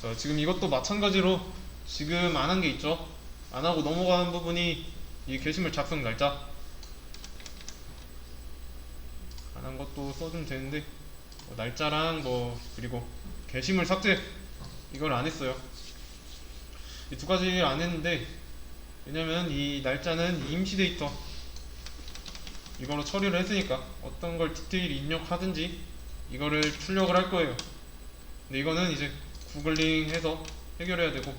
자, 지금 이것도 마찬가지로 지금 안 한 게 있죠. 안 하고 넘어가는 부분이 이 게시물 작성 날짜. 안 한 것도 써주면 되는데 날짜랑 뭐 그리고 게시물 삭제 이걸 안 했어요. 이 두 가지 안 했는데 왜냐면 이 날짜는 임시 데이터 이걸로 처리를 했으니까 어떤 걸 디테일 입력하든지 이거를 출력을 할 거예요. 근데 이거는 이제 구글링 해서 해결해야 되고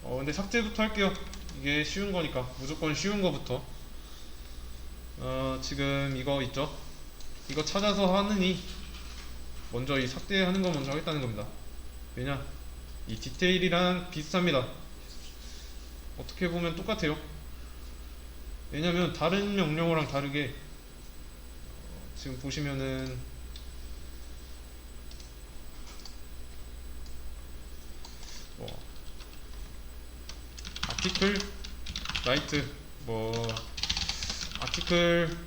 근데 삭제부터 할게요. 이게 쉬운 거니까 무조건 쉬운 거부터. 지금 이거 있죠? 이거 찾아서 하느니 먼저 이 삭제하는 거 먼저 하겠다는 겁니다. 왜냐? 이 디테일이랑 비슷합니다. 어떻게 보면 똑같아요. 왜냐면 다른 명령어랑 다르게 지금 보시면은 아티클 라이트 아티클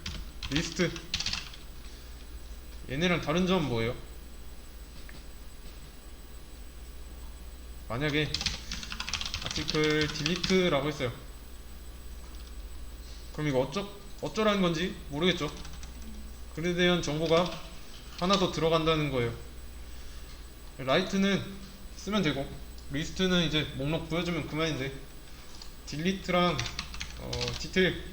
리스트 얘네랑 다른 점은 뭐예요? 만약에 아티클 딜리트라고 했어요. 그럼 이거 어쩌라는 건지 모르겠죠. 글에 대한 정보가 하나 더 들어간다는 거예요. 라이트는 쓰면 되고 리스트는 이제 목록 보여주면 그만인데 딜리트랑 디테일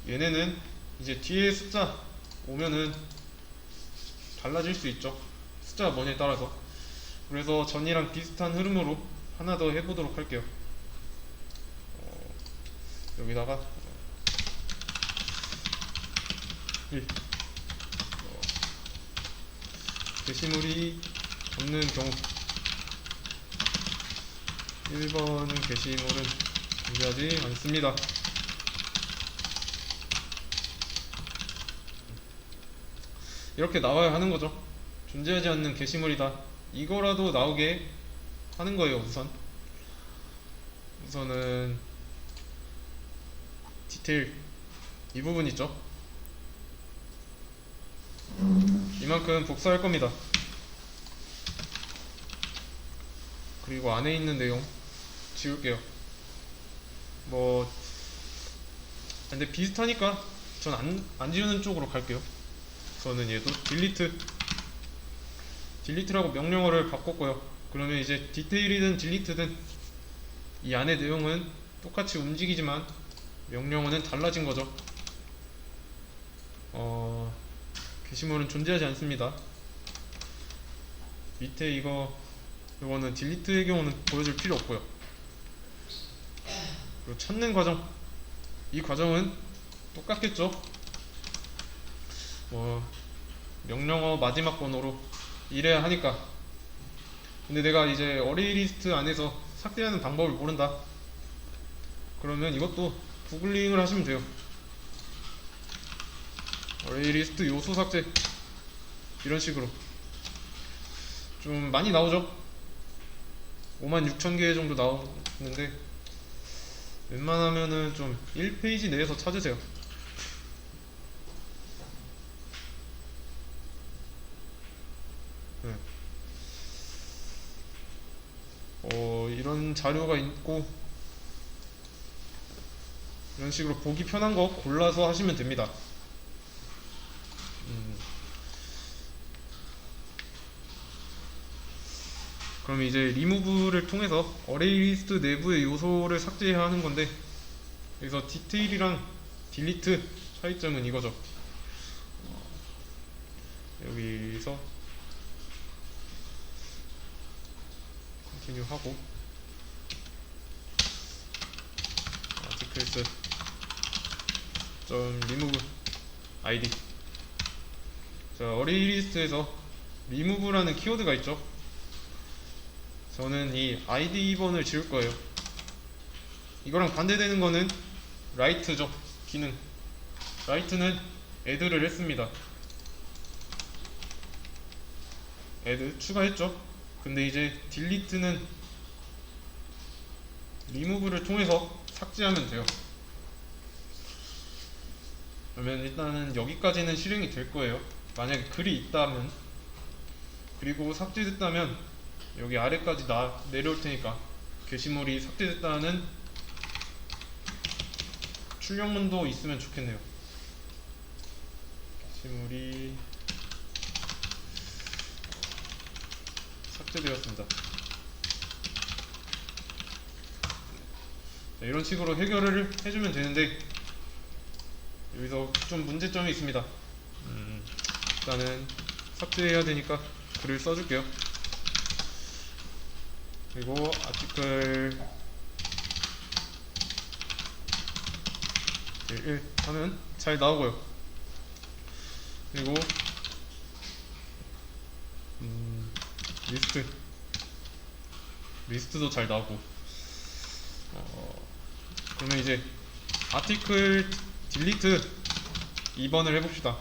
얘네는 이제 뒤에 숫자 오면은 달라질 수 있죠. 숫자가 뭐냐에 따라서. 그래서 전이랑 비슷한 흐름으로 하나 더 해보도록 할게요. 여기다가 1 게시물이 없는 경우 1번은 게시물은 존재하지 않습니다. 이렇게 나와야 하는 거죠. 존재하지 않는 게시물이다. 이거라도 나오게 하는 거예요. 우선은 디테일 이 부분 있죠. 이만큼 복사할 겁니다. 그리고 안에 있는 내용 지울게요. 근데 비슷하니까 전 안 지우는 쪽으로 갈게요. 저는 얘도 딜리트라고 명령어를 바꿨고요. 그러면 이제 디테일이든 딜리트든 이 안의 내용은 똑같이 움직이지만 명령어는 달라진 거죠. 게시물은 존재하지 않습니다. 밑에 이거는 딜리트의 경우는 보여줄 필요 없고요. 그리고 찾는 과정, 이 과정은 똑같겠죠. 명령어 마지막 번호로 이래야 하니까. 근데 내가 이제 어레이 리스트 안에서 삭제하는 방법을 모른다. 그러면 이것도 구글링을 하시면 돼요. 어레이 리스트 요소 삭제 이런 식으로 좀 많이 나오죠. 56,000개 정도 나오는데 웬만하면은 좀 1페이지 내에서 찾으세요. 이런 자료가 있고 이런 식으로 보기 편한 거 골라서 하시면 됩니다. 그럼 이제 리무브를 통해서 어레이 리스트 내부의 요소를 삭제해야 하는 건데 그래서 디테일이랑 딜리트 차이점은 이거죠. 여기서 컨티뉴 하고 아티클스 remove id. 자, 어레이 리스트에서 remove라는 키워드가 있죠. 저는 이 id 2번을 지울 거예요. 이거랑 반대되는 거는 write죠. 기능 write는 add를 했습니다. add 추가했죠. 근데 이제 delete는 remove를 통해서 삭제하면 돼요. 그러면 일단은 여기까지는 실행이 될 거예요. 만약에 글이 있다면 그리고 삭제됐다면 여기 아래까지 내려올 테니까 게시물이 삭제됐다는 출력문도 있으면 좋겠네요. 게시물이 삭제되었습니다. 자, 이런 식으로 해결을 해주면 되는데 여기서 좀 문제점이 있습니다. 일단은 삭제해야 되니까 글을 써줄게요. 그리고 아티클 1 하면 잘 나오고요. 그리고 리스트도 잘 나오고. 그러면 이제 아티클 딜리트 2번을 해봅시다.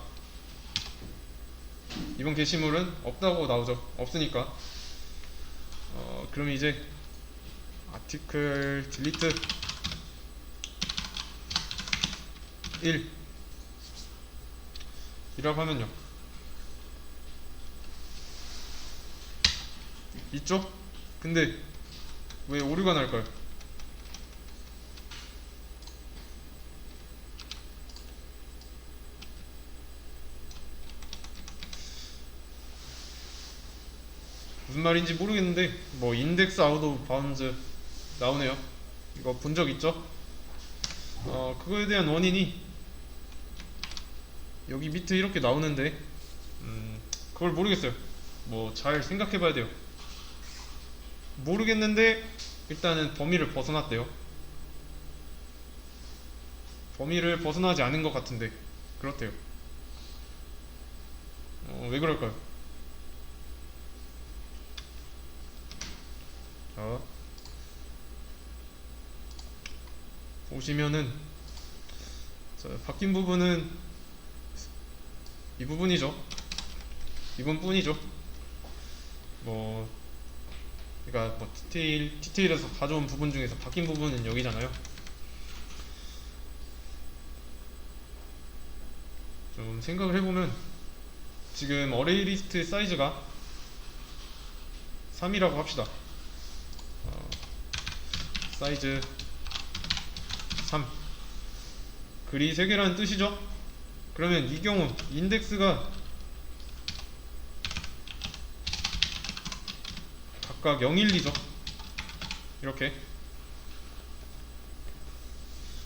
이번 게시물은 없다고 나오죠. 없으니까. 그럼 이제 아티클 딜리트 1 이라고 하면요, 있죠? 근데 왜 오류가 날까요? 무슨 말인지 모르겠는데 뭐 인덱스 아웃 오브 바운즈 나오네요. 이거 본 적 있죠? 그거에 대한 원인이 여기 밑에 이렇게 나오는데 그걸 모르겠어요. 뭐 잘 생각해 봐야 돼요. 모르겠는데 일단은 범위를 벗어났대요. 범위를 벗어나지 않은 것 같은데 그렇대요. 왜 그럴까요? 자, 보시면은 자, 바뀐 부분은 이 부분이죠. 이번 뿐이죠. 뭐 그러니까 뭐 디테일에서 가져온 부분 중에서 바뀐 부분은 여기잖아요. 좀 생각을 해보면 지금 어레이 리스트 사이즈가 3이라고 합시다. 사이즈 3 글이 3개라는 뜻이죠. 그러면 이 경우 인덱스가 각각 0, 1, 2죠. 이렇게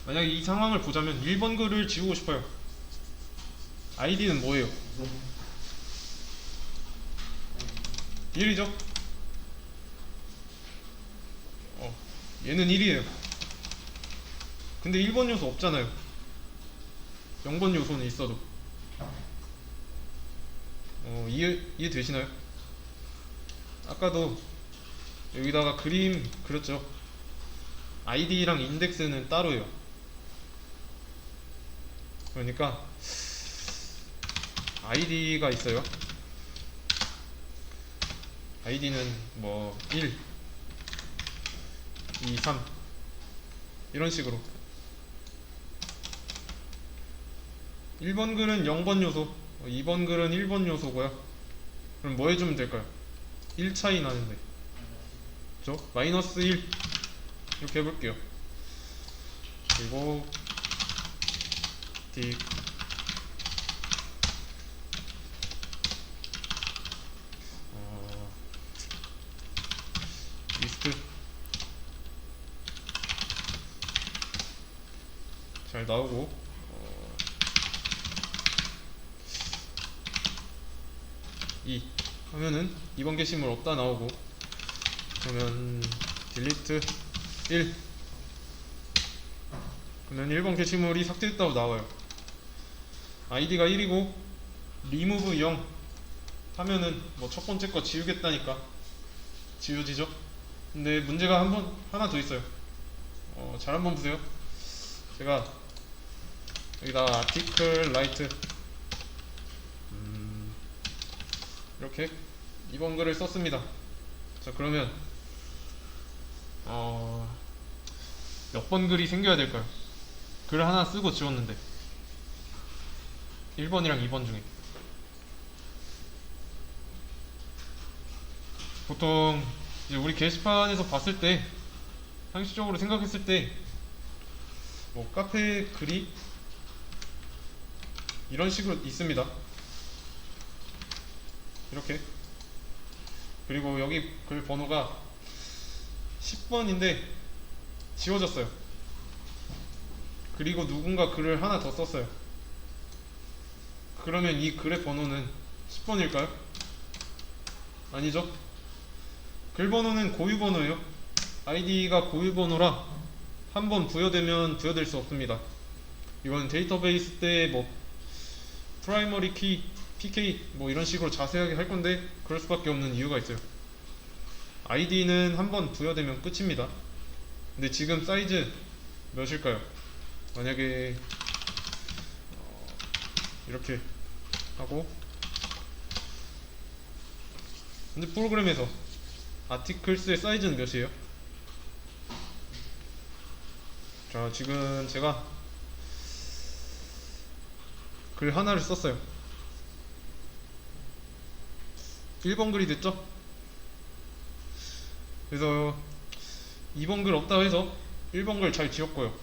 만약에 이 상황을 보자면 1번 글을 지우고 싶어요. 아이디는 뭐예요? 1이죠. 얘는 1이에요. 근데 1번 요소 없잖아요. 0번 요소는 있어도. 이해되시나요? 아까도 여기다가 그림 그렸죠. 아이디랑 인덱스는 따로예요. 그러니까 아이디가 있어요. 아이디는 뭐 1, 2, 3 이런 식으로 1번 글은 0번 요소, 2번 글은 1번 요소고요. 그럼 뭐 해주면 될까요? 1 차이 나는데, 그죠? 마이너스 1 이렇게 해볼게요. 그리고 딕 리스트 잘 나오고, 2 하면은 이번 게시물 없다 나오고, 그러면 딜리트 1 그러면 1번 게시물이 삭제됐다고 나와요. 아이디가 1이고 remove 0 하면은 뭐 첫 번째 거 지우겠다니까 지워지죠. 근데 문제가 하나 더 있어요. 잘 한번 보세요. 제가 여기다 article write 이렇게 이번 글을 썼습니다. 자, 그러면 몇 번 글이 생겨야 될까요? 글 하나 쓰고 지웠는데 1번이랑 2번 중에 보통 이제 우리 게시판에서 봤을 때 상식적으로 생각했을 때 뭐 카페 글이 이런 식으로 있습니다. 이렇게. 그리고 여기 글 번호가 10번인데 지워졌어요. 그리고 누군가 글을 하나 더 썼어요. 그러면 이 글의 번호는 10번일까요? 아니죠. 글 번호는 고유 번호예요. 아이디가 고유 번호라 한 번 부여되면 부여될 수 없습니다. 이건 데이터베이스 때 뭐 프라이머리 키, PK 뭐 이런 식으로 자세하게 할 건데 그럴 수밖에 없는 이유가 있어요. 아이디는 한 번 부여되면 끝입니다. 근데 지금 사이즈 몇일까요? 만약에 이렇게 하고, 근데 프로그램에서 아티클스의 사이즈는 몇이에요? 자, 지금 제가 글 하나를 썼어요. 1번 글이 됐죠? 그래서 2번 글 없다고 해서 1번 글 잘 지웠고요.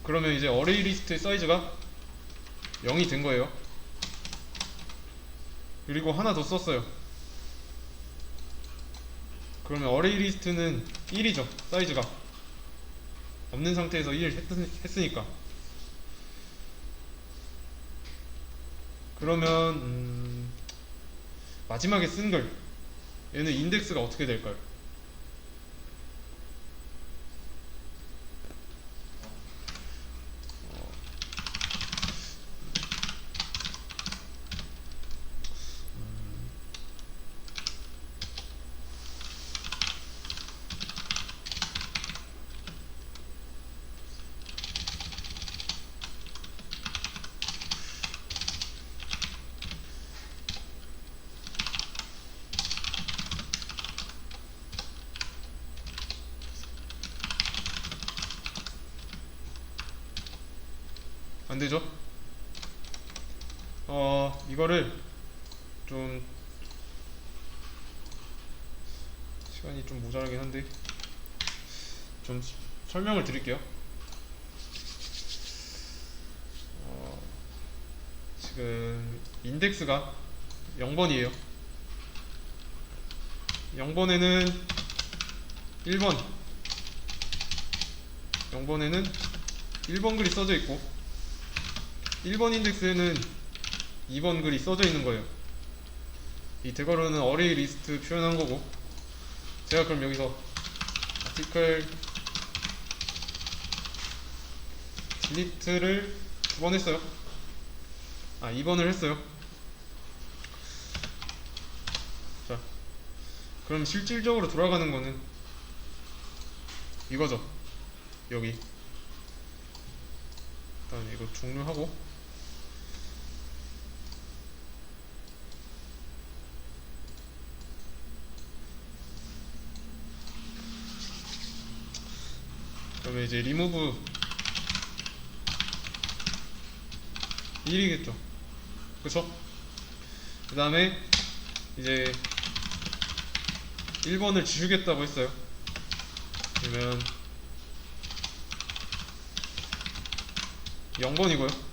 그러면 이제 어레이 리스트의 사이즈가 0이 된 거예요. 그리고 하나 더 썼어요. 그러면 어레이 리스트는 1이죠. 사이즈가 없는 상태에서 1 했으니까. 그러면 마지막에 쓴 글, 얘는 인덱스가 어떻게 될까요? 안 되죠? 이거를 좀 시간이 좀 모자라긴 한데 좀 설명을 드릴게요. 지금 인덱스가 0번이에요. 0번에는 1번, 0번에는 1번 글이 써져 있고 1번 인덱스에는 2번 글이 써져 있는 거예요. 이 대괄호는 어레이 리스트 표현한 거고, 제가 그럼 여기서 아티클 딜리트를 2번 했어요. 2번을 했어요. 자, 그럼 실질적으로 돌아가는 거는 이거죠. 여기 일단 이거 종료하고, 그러면 이제 리무브 1이겠죠. 그쵸? 그 다음에 이제 1번을 지우겠다고 했어요. 그러면 0번이고요.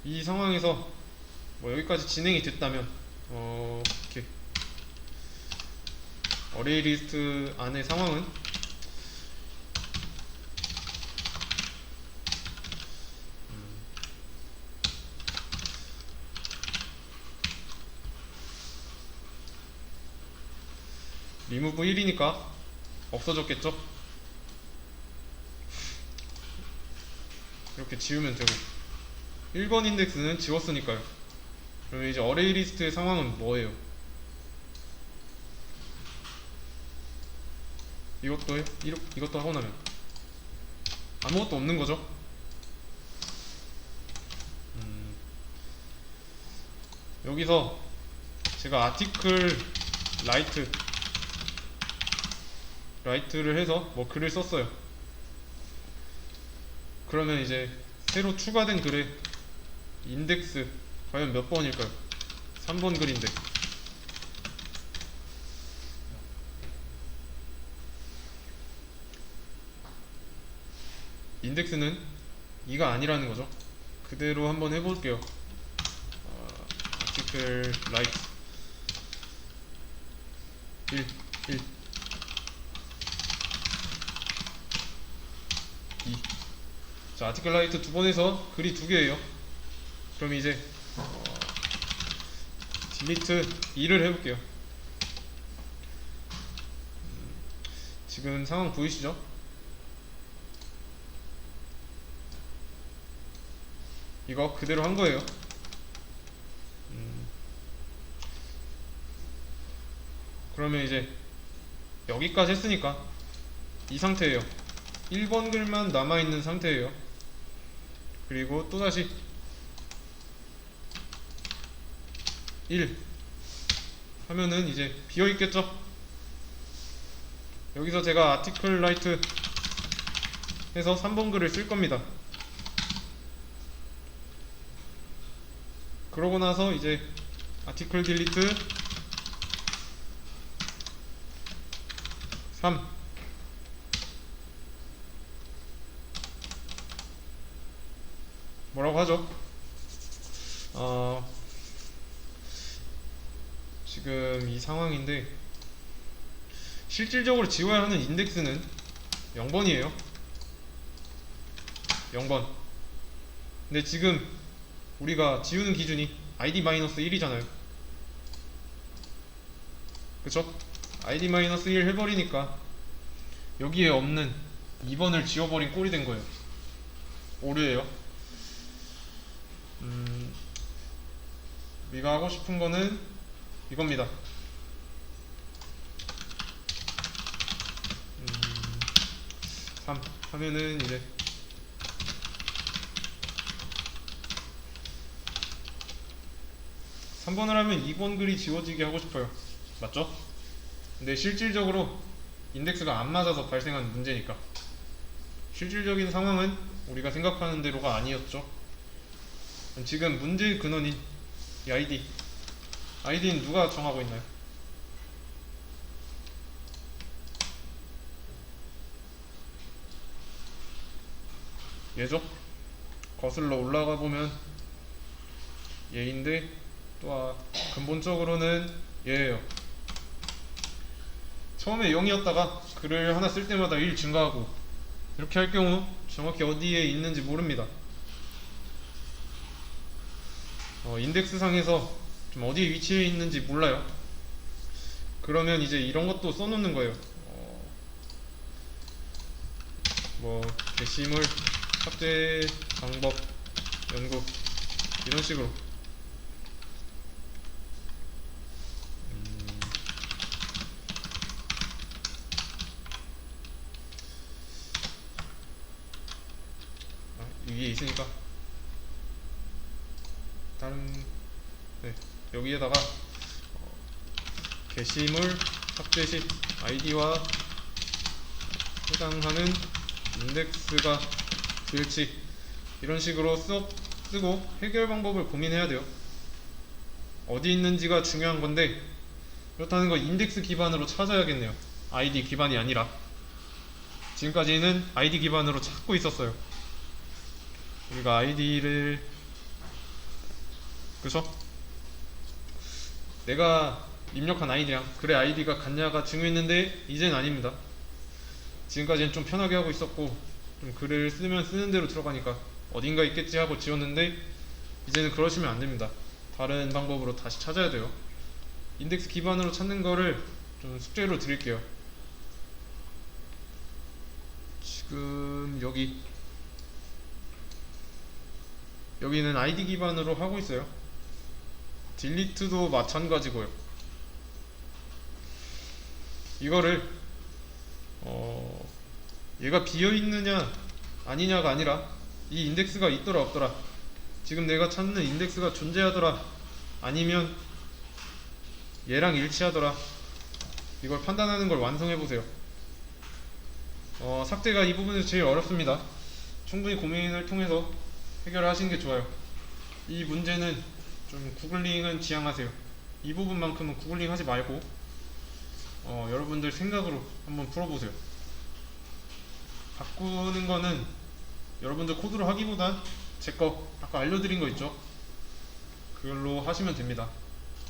이 상황에서 뭐 여기까지 진행이 됐다면 이렇게 어레이 리스트 안의 상황은 리무브 1이니까 없어졌겠죠? 이렇게 지우면 되고, 1번 인덱스는 지웠으니까요. 그러면 이제 어레이 리스트의 상황은 뭐예요? 이것도 하고 나면 아무것도 없는 거죠. 여기서 제가 아티클 라이트를 해서 뭐 글을 썼어요. 그러면 이제 새로 추가된 글의 인덱스 과연 몇 번일까요? 3번 글인데 인덱스는 2가 아니라는 거죠. 그대로 한번 해볼게요. article right 1, 1, 2. 자, article right 두 번 해서 글이 두 개예요. 그럼 이제 delete 2를 해볼게요. 지금 상황 보이시죠? 이거 그대로 한 거예요. 그러면 이제 여기까지 했으니까 이 상태예요. 1번 글만 남아있는 상태예요. 그리고 또다시 1 하면은 이제 비어있겠죠? 여기서 제가 article right 해서 3번 글을 쓸 겁니다. 그러고 나서 이제 article delete 3 뭐라고 하죠? 지금 이 상황인데 실질적으로 지워야 하는 인덱스는 0번이에요. 0번. 근데 지금 우리가 지우는 기준이 id-1이잖아요. 그쵸? id-1 해버리니까 여기에 없는 2번을 지워버린 꼴이 된 거예요. 오류예요. 우리가 하고 싶은 거는 이겁니다. 3 하면은 이제 (3) 번을 하면 2번 글이 지워지게 하고 싶어요. 맞죠? 근데 실질적으로 인덱스가 안 맞아서 발생한 문제니까. 실질적인 상황은 우리가 생각하는 대로가 아니었죠. 지금 문제의 근원인 이 id는 누가 정하고 있나요? 얘죠? 거슬러 올라가 보면 얘인데 또 근본적으로는 얘예요. 처음에 0이었다가 글을 하나 쓸 때마다 1 증가하고 이렇게 할 경우 정확히 어디에 있는지 모릅니다. 인덱스 상에서 좀 어디에 위치해 있는지 몰라요. 그러면 이제 이런 것도 써놓는 거예요. 뭐 게시물 삭제 방법 연구 이런 식으로. 위에 있으니까 다른 여기에다가 게시물 삭제 시 id와 해당하는 인덱스가 될지 이런 식으로 쓰고 해결 방법을 고민해야 돼요. 어디 있는지가 중요한 건데 그렇다는 거 인덱스 기반으로 찾아야겠네요. id 기반이 아니라. 지금까지는 id 기반으로 찾고 있었어요. 우리가 id를 그쵸? 내가 입력한 id랑 글의 id가 같냐가 중요했는데 이젠 아닙니다. 지금까지는 좀 편하게 하고 있었고 좀 글을 쓰면 쓰는 대로 들어가니까 어딘가 있겠지 하고 지웠는데 이제는 그러시면 안됩니다. 다른 방법으로 다시 찾아야 돼요. 인덱스 기반으로 찾는 거를 좀 숙제로 드릴게요. 지금 여기는 id 기반으로 하고 있어요. 딜리트도 마찬가지고요. 이거를 얘가 비어있느냐 아니냐가 아니라 이 인덱스가 있더라 없더라, 지금 내가 찾는 인덱스가 존재하더라 아니면 얘랑 일치하더라, 이걸 판단하는 걸 완성해보세요. 삭제가 이 부분에서 제일 어렵습니다. 충분히 고민을 통해서 해결을 하시는 게 좋아요. 이 문제는 좀 구글링은 지양하세요. 이 부분만큼은 구글링 하지 말고 여러분들 생각으로 한번 풀어보세요. 바꾸는 거는 여러분들 코드로 하기보단 제 거 아까 알려드린 거 있죠? 그걸로 하시면 됩니다.